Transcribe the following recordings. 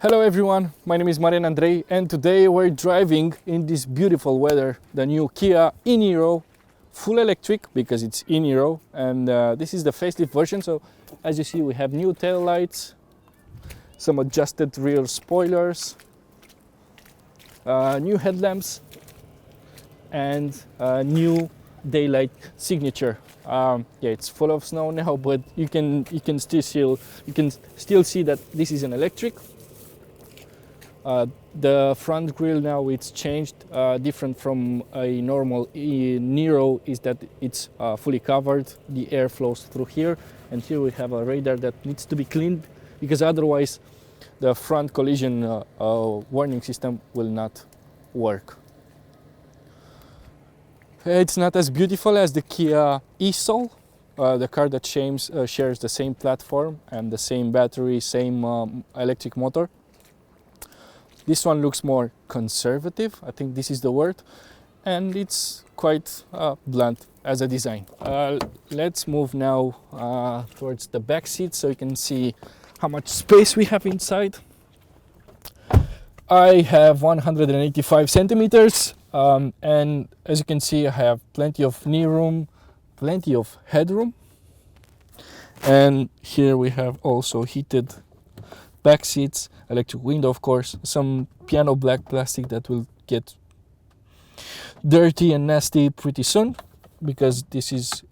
Hello everyone, my name is Marian Andrei and today we're driving in this beautiful weather the new Kia ENIRO full electric, because it's ENIRO, and this is the facelift version. So as you see, we have new tail lights, some adjusted rear spoilers, new headlamps and new daylight signature. Yeah, it's full of snow now, but you can still see that this is an electric. The front grille now, it's changed, different from a normal ENIRO is that it's fully covered. The air flows through here, and here we have a radar that needs to be cleaned, because otherwise the front collision warning system will not work. It's not as beautiful as the Kia e-Soul, the car that shares the same platform and the same battery, same electric motor. This one looks more conservative, I think this is the word, and it's quite blunt as a design. Let's move now towards the back seat so you can see how much space we have inside. I have 185 centimeters, and as you can see, I have plenty of knee room, plenty of headroom, and here we have also heated back seats, electric window, of course, some piano black plastic that will get dirty and nasty pretty soon, because this is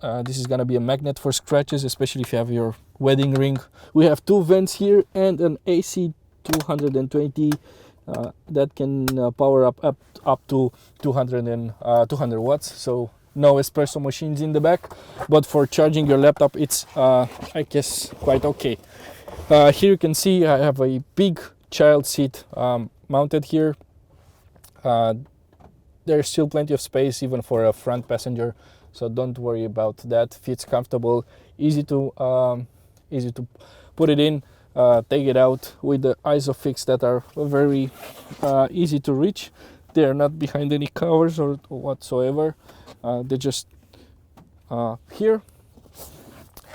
gonna be a magnet for scratches, especially if you have your wedding ring. We have two vents here and an AC 220 that can power up to 200 watts. So no espresso machines in the back, but for charging your laptop, it's I guess quite okay. Here you can see I have a big child seat mounted here. There's still plenty of space even for a front passenger, so don't worry about that. Fits comfortable, easy to put it in, take it out with the ISOFIX that are very easy to reach. They are not behind any covers or whatsoever. They're just here.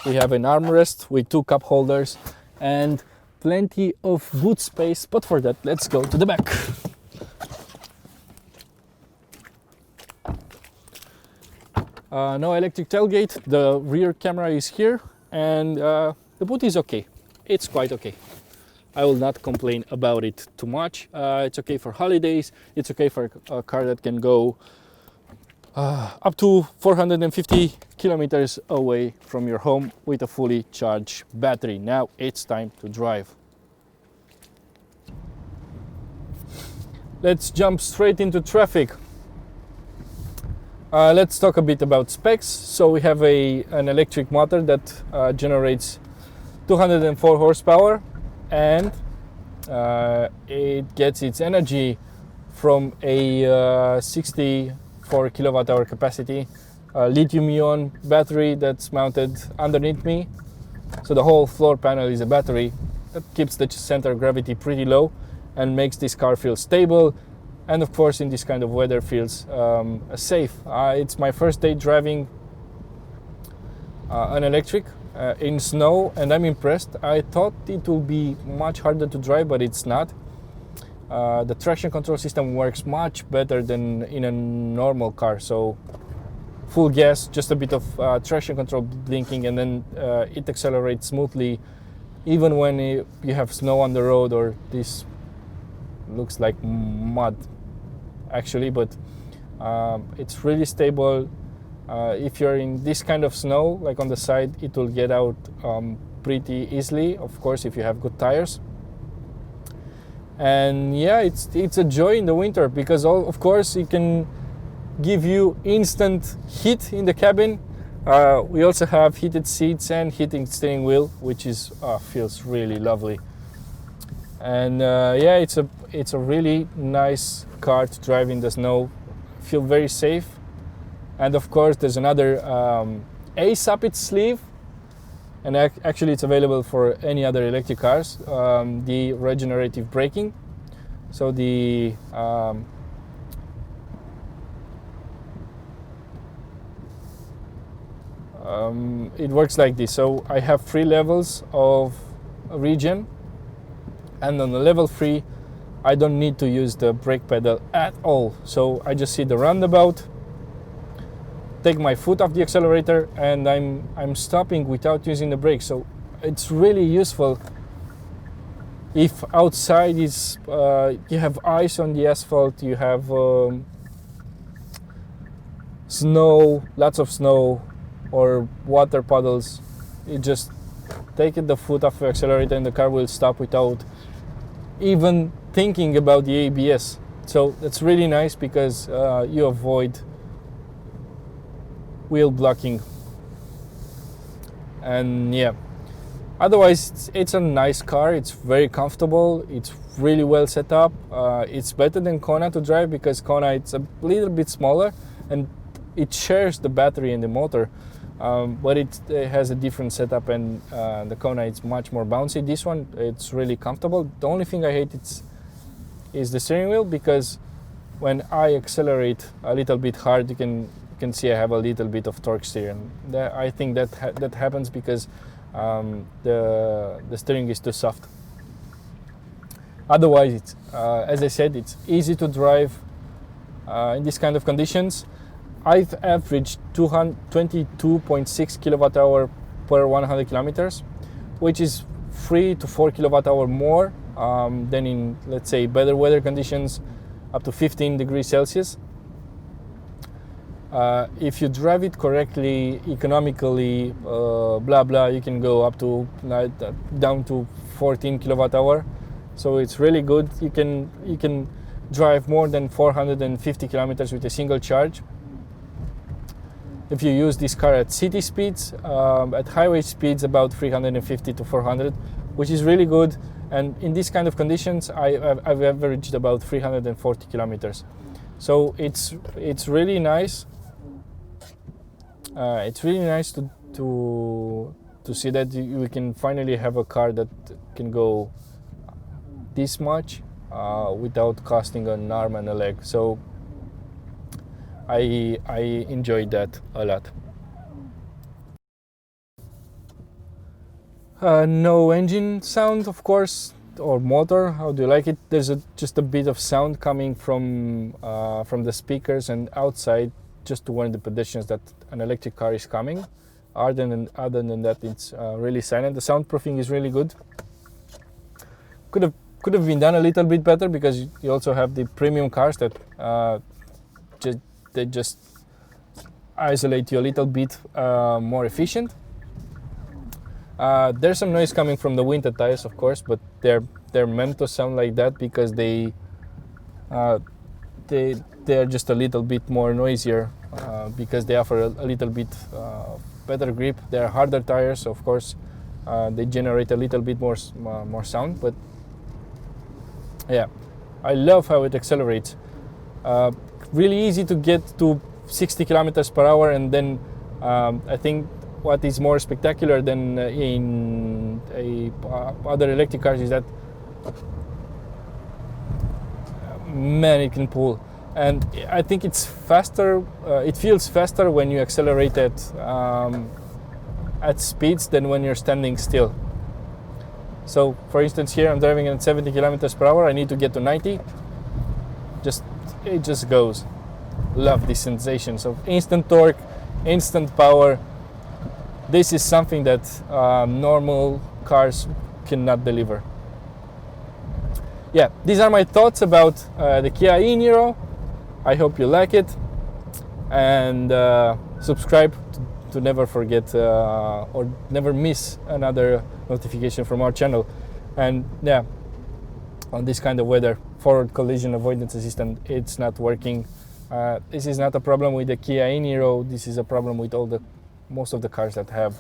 We have an armrest with two cup holders and plenty of boot space, but for that, let's go to the back. No electric tailgate, the rear camera is here, and the boot is okay. It's quite okay. I will not complain about it too much. It's okay for holidays, it's okay for a car that can go up to 450 kilometers away from your home with a fully charged battery. Now it's time to drive. Let's jump straight into traffic. Let's talk a bit about specs. So we have an electric motor that generates 204 horsepower, and it gets its energy from a 64 kilowatt hour capacity lithium-ion battery that's mounted underneath me. So the whole floor panel is a battery that keeps the center of gravity pretty low and makes this car feel stable, and of course in this kind of weather feels safe. It's my first day driving an electric in snow, and I'm impressed. I thought it will be much harder to drive, but it's not. The traction control system works much better than in a normal car. So full gas, just a bit of traction control blinking, and then it accelerates smoothly even when you have snow on the road, or this looks like mud actually, but it's really stable. If you're in this kind of snow, like on the side, it will get out pretty easily, of course, if you have good tires. And yeah, it's a joy in the winter, because of course it can give you instant heat in the cabin. We also have heated seats and heating steering wheel, which is feels really lovely. And yeah, it's a really nice car to drive in the snow. Feel very safe. And of course, there's another ace up its sleeve, and actually it's available for any other electric cars, the regenerative braking. So the it works like this. So I have 3 levels of regen. And on the level 3, I don't need to use the brake pedal at all. So I just see the roundabout, take my foot off the accelerator, and I'm stopping without using the brake. So it's really useful if outside is you have ice on the asphalt, you have snow, lots of snow, or water puddles. You just take the foot off the accelerator and the car will stop without even thinking about the ABS. So that's really nice because you avoid wheel blocking. And yeah, otherwise it's a nice car. It's very comfortable, it's really well set up. It's better than Kona to drive because Kona it's a little bit smaller and it shares the battery and the motor, but it has a different setup, and the Kona it's much more bouncy. This one it's really comfortable. The only thing I hate is the steering wheel, because when I accelerate a little bit hard, you can see I have a little bit of torque steer, and I think that happens because the steering is too soft. Otherwise, it's, as I said, it's easy to drive in these kind of conditions. I've averaged 22.6 kilowatt hour per 100 kilometers, which is 3 to 4 kilowatt hour more than in, let's say, better weather conditions, up to 15 degrees Celsius. If you drive it correctly, economically, blah blah, you can go up to down to 14 kilowatt hour. So it's really good. You can drive more than 450 kilometers with a single charge. If you use this car at city speeds, at highway speeds about 350 to 400, which is really good. And in these kind of conditions, I've averaged about 340 kilometers. So it's really nice. It's really nice to see that we can finally have a car that can go this much without costing an arm and a leg. So I enjoyed that a lot. No engine sound, of course, or motor. How do you like it? There's just a bit of sound coming from the speakers and outside, just to warn the pedestrians that an electric car is coming. Other than that, it's really silent. The soundproofing is really good. Could have been done a little bit better, because you also have the premium cars that they just isolate you a little bit more efficient. There's some noise coming from the winter tires, of course, but they're meant to sound like that because they're just a little bit more noisier, because they offer a little bit better grip. They're harder tires, of course. They generate a little bit more sound, but yeah, I love how it accelerates. Really easy to get to 60 kilometers per hour, and then I think what is more spectacular than in other electric cars is that, man, it can pull. And I think it's faster. It feels faster when you accelerate at speeds than when you're standing still. So, for instance, here I'm driving at 70 kilometers per hour. I need to get to 90. It just goes. Love this sensation. So instant torque, instant power. This is something that normal cars cannot deliver. Yeah, these are my thoughts about the Kia ENIRO. I hope you like it, and subscribe to never forget or never miss another notification from our channel. And yeah, on this kind of weather, forward collision avoidance assistant, it's not working. This is not a problem with the Kia ENIRO. This is a problem with most of the cars that have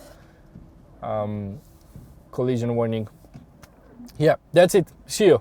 collision warning. Yeah, that's it. See you.